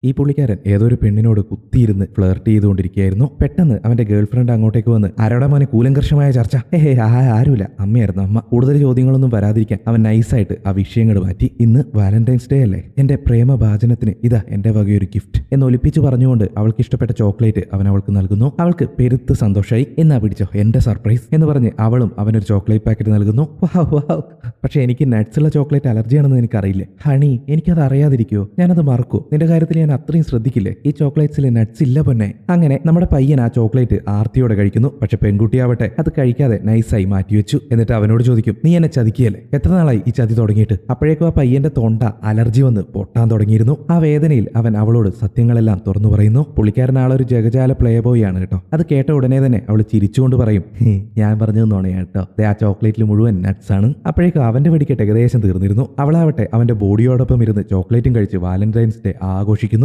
ഈ പുള്ളിക്കാരൻ ഏതോ ഒരു പെണ്ണിനോട് കുത്തിയിരുന്ന് ഫ്ലേർട്ട് ചെയ്തുകൊണ്ടിരിക്കുകയായിരുന്നു. പെട്ടെന്ന് അവന്റെ ഗേൾ ഫ്രണ്ട് അങ്ങോട്ടേക്ക് വന്ന് ആരോടാ മോനെ കൂലങ്കർഷമായ ചർച്ച? ആരുമില്ല, അമ്മയായിരുന്നു അമ്മ. കൂടുതൽ ചോദ്യങ്ങളൊന്നും വരാതിരിക്കാൻ അവൻ നൈസായിട്ട് ആ വിഷയങ്ങൾ മാറ്റി. ഇന്ന് വാലന്റൈൻസ് ഡേ അല്ലേ, എന്റെ പ്രേമഭാജനത്തിന് ഇതാ എന്റെ വകയൊരു ഗിഫ്റ്റ് എന്ന് ഒലിപ്പിച്ച് പറഞ്ഞുകൊണ്ട് അവൾക്ക് ഇഷ്ടപ്പെട്ട ചോക്ലേറ്റ് അവൻ അവൾക്ക് നൽകുന്നു. അവൾക്ക് പെരുത്ത് സന്തോഷമായി. എന്നാ പിടിച്ചോ എന്റെ സർപ്രൈസ് എന്ന് പറഞ്ഞ് അവളും അവനൊരു ചോക്ലേറ്റ് പാക്കറ്റ് നൽകുന്നു. പക്ഷെ എനിക്ക് നട്ട്സുള്ള ചോക്ലേറ്റ് അലർജിയാണെന്ന് എനിക്കറിയില്ലേ ഹണി, എനിക്കത് അറിയാതിരിക്കുവോ? ഞാനത് മറക്കൂ? നിന്റെ കാര്യത്തിൽ ഞാൻ അത്രയും ശ്രദ്ധിക്കില്ലേ? ഈ ചോക്ലേറ്റ്സിൽ നട്ട്സ് ഇല്ല പൊന്നെ. അങ്ങനെ നമ്മുടെ പയ്യൻ ആ ചോക്ലേറ്റ് ആർത്തിയോടെ കഴിക്കുന്നു. പക്ഷെ പെൺകുട്ടിയാവട്ടെ അത് കഴിക്കാതെ നൈസായി മാറ്റിവെച്ചു. എന്നിട്ട് അവനോട് ചോദിക്കും, നീ എന്നെ ചതിക്കുകയല്ലേ? എത്ര നാളായി ഈ ചതി തുടങ്ങിയിട്ട്? അപ്പോഴേക്കും ആ പയ്യന്റെ തൊണ്ട അലർജി വന്ന് പൊട്ടാൻ തുടങ്ങിയിരുന്നു. ആ വേദനയിൽ അവൻ അവളോട് സത്യങ്ങളെല്ലാം തുറന്നു പറയുന്നു. പുള്ളിക്കാരൻ ആളൊരു ജഗജാല പ്ലേ ബോയ് ആണ് കേട്ടോ. അത് കേട്ട ഉടനെ തന്നെ അവൾ ചിരിച്ചുകൊണ്ട് പറയും, ഞാൻ പറഞ്ഞതെന്നോണേ കേട്ടോ, ആ ചോക്ലേറ്റിൽ മുഴുവൻ നട്ട്സ് ആണ്. അപ്പോഴേക്കും അവന്റെ വെടിക്കെട്ട് ഏകദേശം തീർന്നിരുന്നു. അവളാവട്ടെ അവന്റെ ബോഡിയോടൊപ്പം ഇരുന്ന് ചോക്ലേറ്റും കഴിച്ച് വാലന്റൈൻസ് ഡേ ആഘോഷിക്കുന്നു.